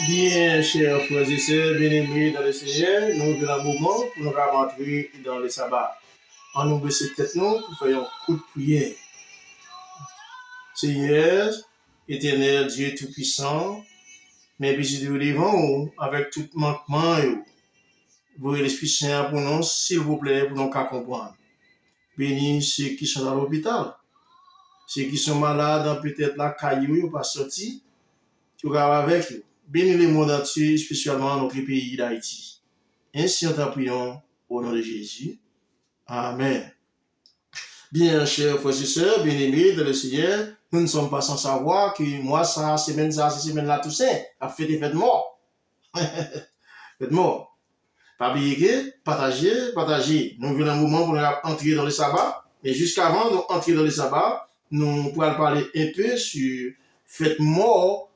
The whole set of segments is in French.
Bien, chers frères et sœurs, bien-aimés dans le Seigneur, nous venons un moment pour nous rentrer dans le sabbat. En nous baisser tête, nous faisons un coup de prière. Seigneur, éternel Dieu Tout-Puissant, mais puis nous devons avec tout manquement, vous l'Esprit Saint pour nous, s'il vous plaît, pour nous comprendre. Bénis ceux qui sont dans l'hôpital, ceux qui sont malades, peut-être la caillou, ou pas sorti, tu vas avec eux. Bénis le monde entier, spécialement notre pays d'Haïti. Ainsi, nous t'en prions au nom de Jésus. Amen. Bien, chers frères et sœurs, bien-aimés dans le Seigneur, nous ne sommes pas sans savoir que moi, cette semaine-là, Toussaint, a fait des fêtes morts. Fêtes morts. Pas oublier, partager. Nous venons un moment pour nous entrer dans le sabbat. Et jusqu'avant d'entrer dans le sabbat, nous pourrons parler un peu sur fêtes morts.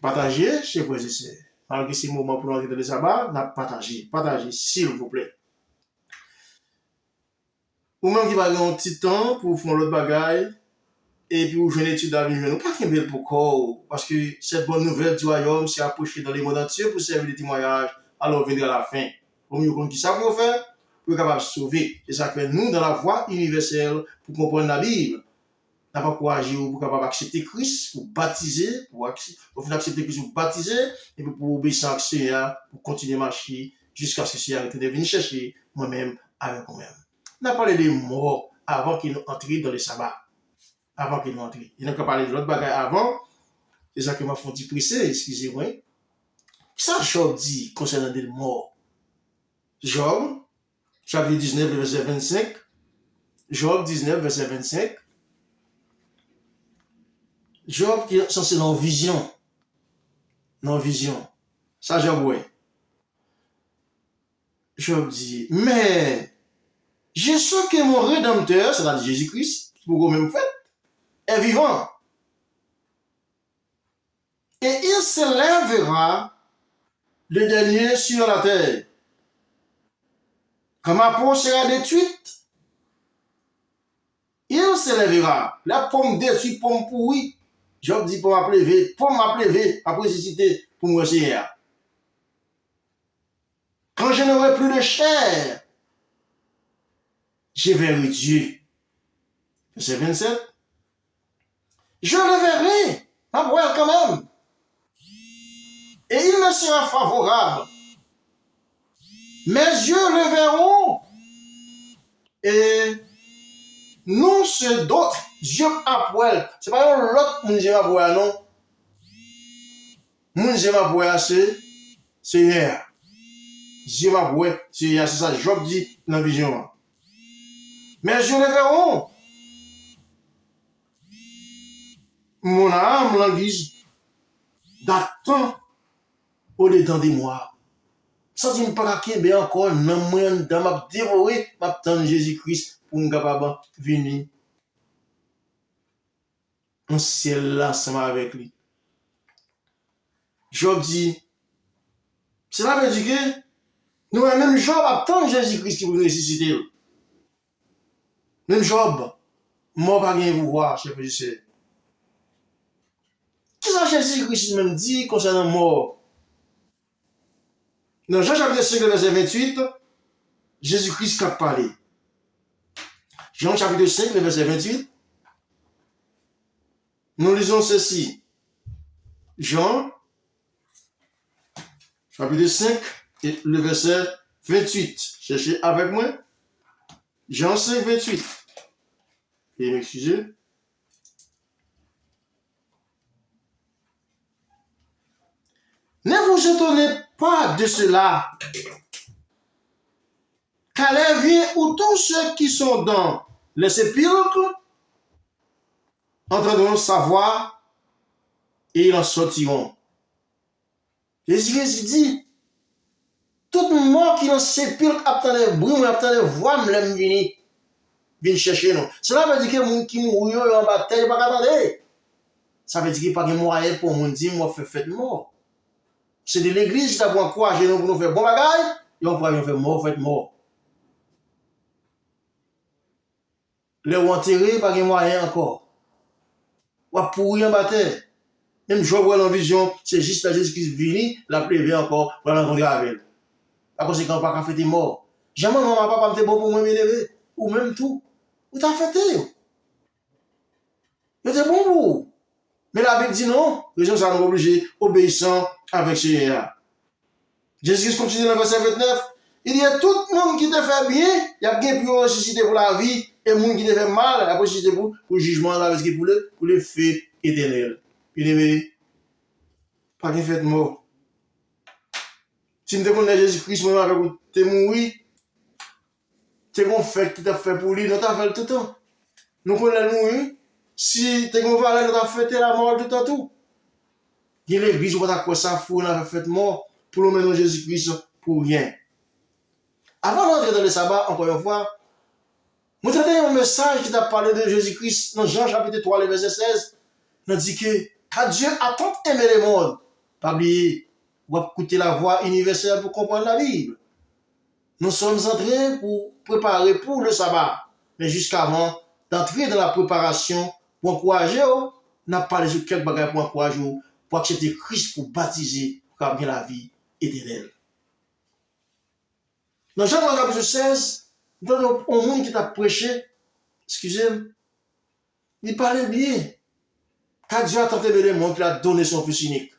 Partagez, chers frères et sœurs. Malgré ces moments pour entrer dans le sabbat, partagez, s'il vous plaît. Ou même qui va avoir un petit temps pour faire l'autre bagaille, et puis vous jouez une étude d'avenir, nous pas qu'un bel pour corps, parce que cette bonne nouvelle du royaume s'est approchée dans les mondes entiers pour servir de témoignage, alors venir à la fin. Pour mieux comprendre qui ça pour faire, pour être capable de sauver. C'est ça que nous, dans la voie universelle, pour comprendre la Bible, n'a pas courageux pour capable accepter Christ, pour baptiser, pour accepter Christ, pour baptiser, et puis pour obéir à Seigneur, pour continuer à marcher jusqu'à ce que Seigneur de venir chercher moi-même avec moi-même. On a parlé des morts avant qu'ils nous entrent dans le sabbat. Avant qu'ils nous entrent. Il n'a pas parlé de l'autre bagaille avant. C'est ça que m'a fait pressé, excusez-moi. Ça, Job dit concernant des morts. Job, chapitre 19, verset 25. Job 19, verset 25. Job qui est censé dans vision. Dans vision. Ça, Job, ouais. Job dit, mais je sais que mon Rédempteur, c'est-à-dire Jésus-Christ, pour vous même fait, est vivant. Et il se lèvera le dernier sur la terre. Quand ma peau sera détruite, il se lèvera. La pomme détruite, pomme pourrie. Job dit pour m'appeler, après cité pour me recevoir. Quand je n'aurai plus de chair, je verrai Dieu. Verset 27. Je le verrai, ma voix quand même. Et il me sera favorable. Mes yeux le verront. Et nous, ceux d'autres, Dieu à poil. C'est pas l'autre moun j'aime à boire, non. Moun j'aime à boire, c'est hier. Dieu à boire, c'est hier. C'est ça, Job dit dans la vision. Mes yeux le verront. Mon âme languisse d'attendre au-dedans de moi. Ça dit pas qu'il encore non moins dans ma dévoré, ma tante Jésus-Christ pour me capable venir en ciel là ensemble avec lui. Job dit, cela veut dire que nous même Job attend Jésus-Christ qui vous ressusciter. Même Job, moi pas bien vous voir, chef Jésus. Qu'est-ce que Jésus-Christ même dit concernant mort? Dans Jean chapitre 5, verset 28, Jésus-Christ a parlé. Jean chapitre 5, verset 28, nous lisons ceci. Jean chapitre 5, le verset 28. Cherchez avec moi. Jean 5, 28. Et m'excusez. Ne vous étonnez pas de cela, car l'heure vient où tous ceux qui sont dans les sépulcres entendront sa voix et ils en sortiront. Jésus dit, tout mort qui dans le sépulcre attend les bruits, attend les voix, me l'aime venir chercher nous. Cela veut dire que les gens qui mourent en bataille, pas attendre. Ça veut dire qu'il n'y a pas de moyen pour les gens dire, moi, fais mort. C'est de l'église qui a encouragé nous pour nous faire bon bagage, et on pourra nous faire mort, faites mort. Les ou enterrés, pas de moyen encore. Ou à pourrir en bataille. Même je vois vision, c'est juste la Jésus-Christ venu, la prévient encore, pour la rencontrer avec elle. Par conséquent, pas qu'à faire mort. Jamais maman, papa, me bon pour moi, m'élever. Ou même tout. Ou t'as fait c'était bon pour vous. Mais la Bible dit non. Raison ça nous obligé, obéissant avec Seigneur. Jésus-Christ continue dans le verset 29. Il y a tout le monde qui te fait bien, il y a bien plus ressuscité pour la vie, et le monde qui te fait mal, il y a ressuscité pour le jugement, pour le fait éternel. Bien aimé, pas qu'il fait mort. Si nous te connaissons Jésus-Christ, moi, avec te mourir, c'est qu'on fait qui t'a fait pour lui, nous t'a fait tout le temps. Nous connaissons mourir. Si tu as valeur, nous t'a fait la mort tout le temps tout. Il y a l'église où tu as quoi ça fou, nous a fait mort pour le mener Jésus-Christ pour rien. Avant d'entrer dans le sabbat, encore une fois, vous avez un message qui t'a parlé de Jésus-Christ dans Jean chapitre 3, le verset 16. Il dit que car Dieu a tant aimé le monde. Pas oublier, vous écouter la voix universelle pour comprendre la Bible. Nous sommes entrés pour préparer pour le sabbat. Mais jusqu'avant d'entrer dans la préparation pour encourager, on n'a pas les quelques bagages pour encourager, pour accepter Christ pour baptiser, pour avoir la vie éternelle. Dans Jean chapitre 16, dans le monde qui t'a prêché, excusez-moi, il parlait bien. Car Dieu a tant aimé le monde qu'il a donné son fils unique.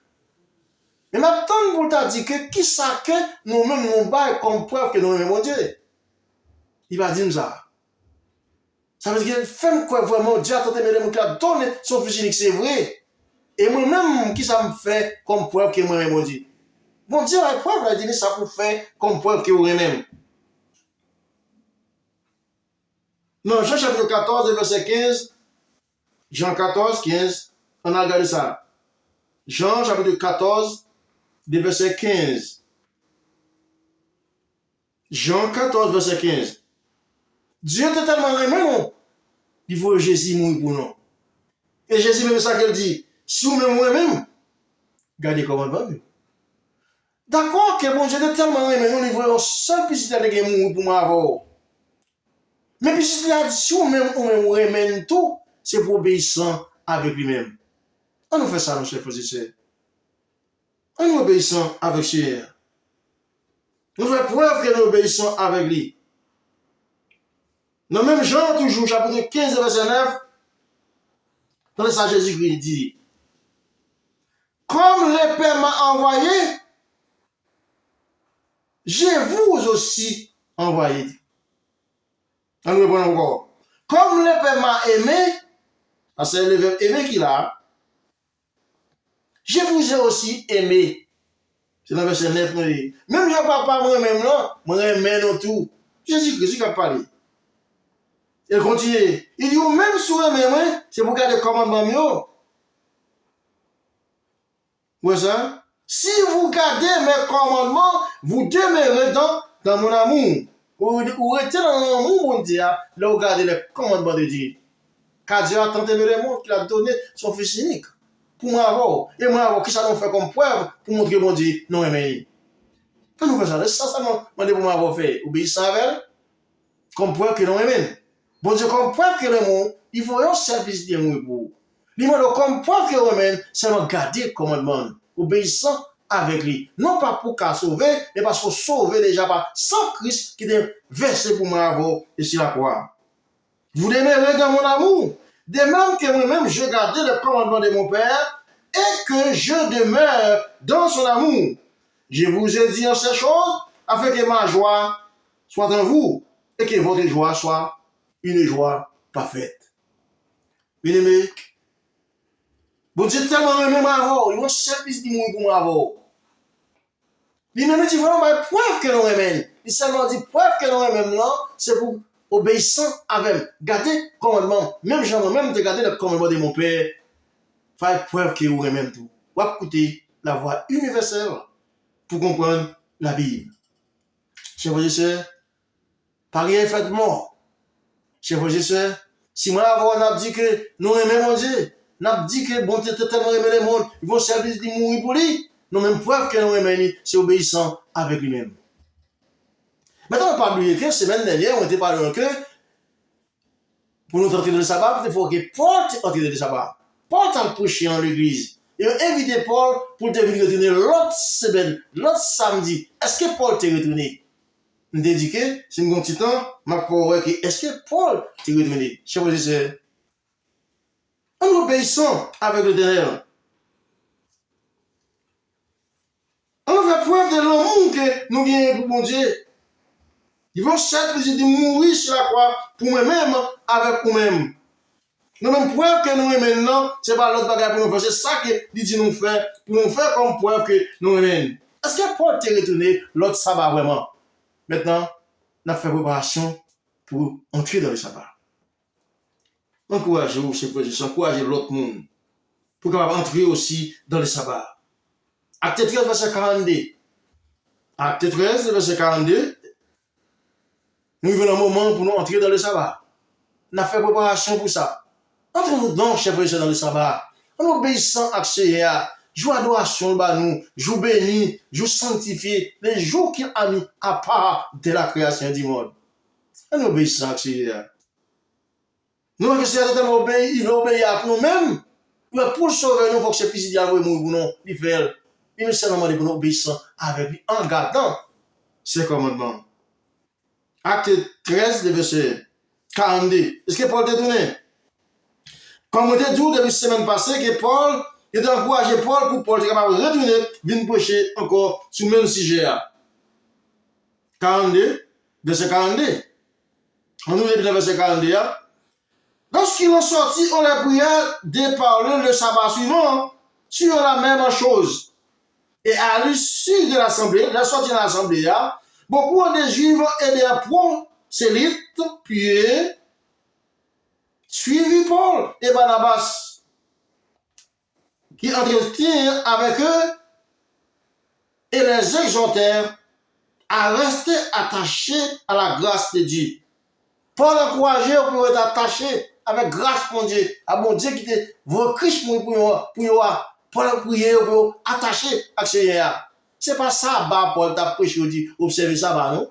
Mais maintenant, pour t'a dit que qui ça que nous-mêmes nous baillons comme preuve que nous aimons Dieu. Il va dire ça. Ça veut dire que fait quoi vraiment Dieu a tant aimé le monde qu'il a donné son fils unique, c'est vrai. Et moi-même, qui ça me fait comme preuve que moi aimons Dieu. Bon Dieu la preuve, il a dit ça pour faire comme preuve que vous aimez. Non, Jean chapitre 14, verset 15. Jean 14, 15. On a regardé ça. Jean chapitre 14, verset 15. Jean 14, verset 15. Dieu t'a tellement aimé, il faut que Jésus mourir pour nous. Et Jésus même ça qu'il dit, si vous m'aimez moi-même, gardez commandement. D'accord que bon Dieu t'a tellement aimé, nous il faut un seul petit de mourir pour moi. Mais puis si vous m'aimez tout, c'est pour obéissant avec lui-même. On nous fait ça, nos chers frères et sœurs. On nous obéissant avec Seigneur. Nous faisons preuve que nous obéissons avec lui. Dans le même Jean, toujours, chapitre 15, verset 9, dans le message Jésus-Christ dit, comme le Père m'a envoyé, je vous aussi envoyé. On nous répond encore. Comme le Père m'a aimé, c'est le verbe aimer qu'il a, je vous ai aussi aimé. C'est dans le verset 9. Même je papa moi-même là, moi-même non tout. Jésus-Christ qui a parlé. Il continue. Il dit, même si vous aimez, c'est pour garder le commandement mieux. Vous ça? Si vous gardez mes commandements, vous demeurez dans mon amour. Vous restez dans mon amour, mon Dieu, là vous gardez les commandements de Dieu. Car Dieu a tant aimé le monde qu'il a donné son fils unique. Pour moi avoir. Et moi avoir, qui ça nous fait comme preuve pour montrer mon Dieu, non aimé. Quand nous faisons ça, ça m'a demandé pour m'avoir fait. Obéissant avec elle, comme preuve que non aimé. Bon Dieu, comme preuve que le monde, il faut un service de moi pour vous. Il m'a dit, comme preuve que le monde, c'est de garder le commandement, obéissant avec lui. Non pas pour qu'à sauver, mais parce qu'on sauve déjà par sans Christ qui est versé pour moi avoir et sur la croix. Vous demeurez dans mon amour, de même que moi-même, je garde le commandement de mon Père et que je demeure dans son amour. Je vous ai dit en ces choses afin que ma joie soit en vous et que votre joie soit une joie parfaite. Bien aimé, bon Dieu tellement aimé ma voix, il va service du monde pour ma voix. Lui-même dit vraiment preuve que nous aimons. Il seulement dit preuve que nous aimons, non, c'est pour obéissant avec. Gardez commandement. Même Jean, même de garder le commandement de mon père. Faire preuve que vous aimez tout. Ou écouter la voix universelle pour comprendre la Bible. Chers frères et sœurs, Paris est fait mort. Chers frères et sœurs, si moi avant on a dit que nous aimons Dieu, on a dit que bon Dieu tellement aimé le monde, ils vont servir de mourir pour lui. Nous même preuve que nous aimons, c'est obéissant avec lui-même. Maintenant, on ne pas oublier que la semaine dernière, on était parlé que pour nous entrer dans le sabbat, il faut que Paul entre dans le sabbat. Paul t'a prêché en l'église. Et on invité Paul pour te venir retourner l'autre semaine, l'autre samedi. Est-ce que Paul t'est retourné? On t'a dit que, c'est un petit temps, ma pauvre, est-ce que Paul t'est retourné? Chers frères et sœurs, en obéissant avec le Seigneur, on fait preuve de l'amour que nous gagnons pour mon Dieu. Ils vont chercher de mourir sur la croix pour moi-même, avec nous-mêmes. Nous même preuve que nous aimons maintenant, ce n'est pas l'autre bagage pour nous faire. C'est ça qu'il dit nous faire, pour nous faire comme preuve que nous aimons. Est-ce que Paul t'est retourné l'autre sabbat vraiment? Maintenant, on a fait préparation pour entrer dans le sabbat. Encouragez-vous, chers frères et sœurs, encouragez l'autre monde pour entrer aussi dans le sabbat. Acte 13, verset 42. Acte 13, verset 42. Nous vivons un moment pour nous entrer dans le sabbat. On a fait préparation pour ça. Entrons-nous donc, chers frères et sœurs, dans le sabbat. En obéissant à Seigneur, jour adoration, nous, jour béni, jour sanctifié, les jours qu'il a mis à part de la création du monde. En obéissant à Seigneur. Nous, que Seigneur tellement obéi, il obéit à nous-mêmes. Mais pour le sauver, nous, il faut que ce petit diable mourir pour nous, il fait. Il nous seulement dit pour nous obéissant avec lui, en gardant ses commandements. Acte 13, verset 42. Est-ce que Paul t'a donné? Comme on t'a dit depuis la semaine passée, que Paul, il a encouragé Paul pour Paul être capable de retourner, venir prêcher encore sur le même sujet. 42, verset 42. On ouvre le verset 42. Lorsqu'ils ont sorti, on les priait de parler le sabbat suivant sur la même chose. Et à l'issue de l'assemblée, la sortie de l'assemblée, beaucoup de Juifs et des prosélytes, puis suivi Paul et Barnabas, qui entretinrent avec eux et les exhortèrent à rester attachés à la grâce de Dieu. Paul encourageait pour être attaché avec grâce mon Dieu, à mon Dieu qui était vos Christ pour Paul a prié pour attacher à Seigneur. C'est pas ça, Paul t'a prêché, dit, observer ça, non?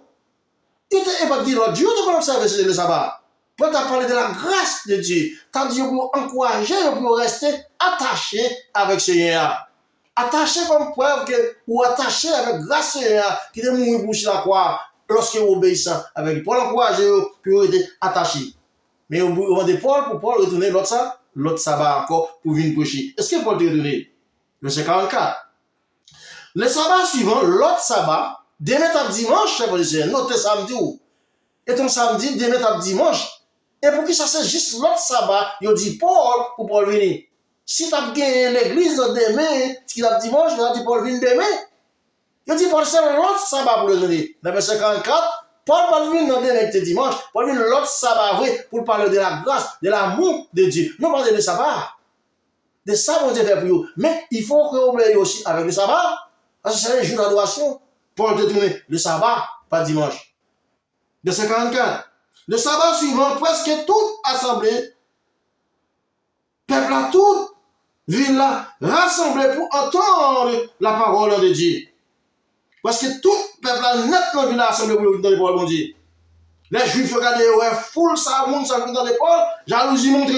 Il t'a pas dit l'autre Dieu, tu peux observer le sabbat. Paul t'a parlé de la grâce de Dieu. T'as dit pour encourager, pour rester attaché avec Seigneur. Attaché comme preuve que, ou attaché avec grâce Seigneur, qui est mort pour sur la croix, lorsqu'il est obéissant avec lui. Paul encourager, pour être attaché. Mais au moment de Paul, pour Paul retourner l'autre sabbat encore pour venir prêcher. Est-ce que Paul t'a retourné? Verset 44. Le sabbat suivant, l'autre sabbat, demain à dimanche, notre samedi, et ton samedi, demain à dimanche. Et pour que ça c'est juste l'autre sabbat, il dit Paul pour Paul venir. Si tu as gagné l'église demain, ce a dimanche, il a dit Paul venir demain. Il dit Paul c'est l'autre sabbat pour le venir. Dans verset 44, Paul va venir dans demain dimanche, Paul vient l'autre sabbat vrai pour parler de la grâce, de l'amour de Dieu. Nous parlons de sabbat. De ça, mon Dieu fait pour vous. Mais il faut que vous obéissiez aussi avec le sabbat. Parce que c'est un jour d'adoration. Paul te tourne le sabbat, pas dimanche. Verset 44. Le sabbat suivant, presque toute assemblée, peuple à toute ville là, rassemblé pour entendre la parole de Dieu. Parce que tout peuple là, nettement ville assemblé pour entendre la parole de Dieu. Les Juifs regardaient, ouais, foule ça, monde ça dans les Paul, jalousie montre,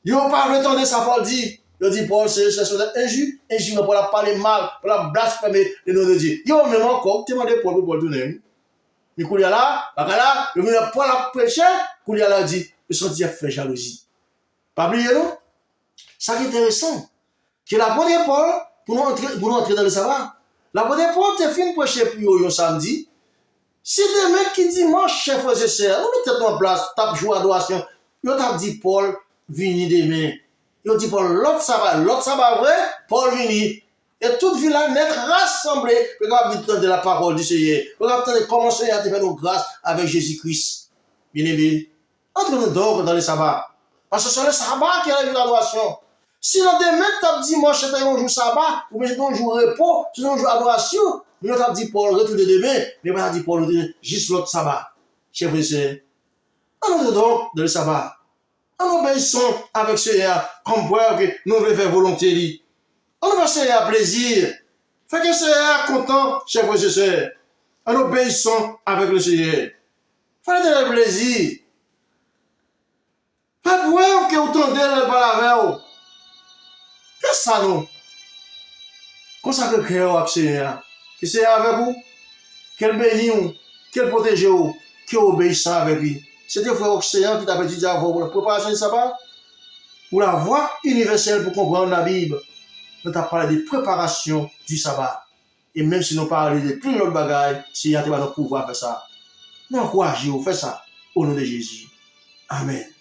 ils n'ont pas retenu sa parole dit. Ils dit Paul, c'est injure, pour la parler mal, pour la blasphémer le nom de Dieu. Ils ont même encore demandé Paul pour Paul tourner. Mais Kouliala, le venir Paul a prêché, Kouliala dit, le sentier fait jalousie. Pas oublier, non? Ça qui est intéressant, que l'apôtre Paul, pour nous entrer dans le sabbat, l'apôtre Paul te fait prêcher pour eux samedi. Si des mecs qui dimanche, chef frère et sœur, nous mettons en place, tape jour adoration, ils ont dit Paul, vini demain. Ils ont dit Paul, l'autre sabbat vrai, Paul vini. Et toute ville là net rassemblée, pour entendre de la parole du Seigneur. Pour entendre comment le Seigneur a fait nos grâces avec Jésus-Christ. Bien aimé, entre-nous donc dans le sabbat. Parce que c'est le sabbat qui est l'adoration. Si nous demain, tu as dimanche, c'est un jour sabbat, ou bien c'est un jour repos, c'est un jour adoration, nous avons dit Paul, retourne demain, mais on a dit Paul, juste l'autre sabbat. Chers frères et sœurs, allons donc dans le sabbat. En obéissant avec ce Seigneur, comme pour que nous voulons faire volonté. On va chercher à plaisir. Fait que le Seigneur est content, chers frères et sœurs. En obéissant avec le Seigneur. Fallait donner le plaisir. Fait pour que vous tendez le balaveur. Qu'est-ce que ça nous? Consacrez le cœur au Seigneur. Que le Seigneur avec vous. Qu'elle bénisse vous. Qu'elle protège vous. Qu'elle obéisse avec lui. C'était frère Océan qui t'a dit pour la préparation du sabbat. Pour la voie universelle pour comprendre la Bible. Nous avons parlé de préparation du sabbat. Et même si nous parlons de plein d'autres bagages, si nous avons le pouvoir de faire ça, nous encourageons, faites ça au nom de Jésus. Amen.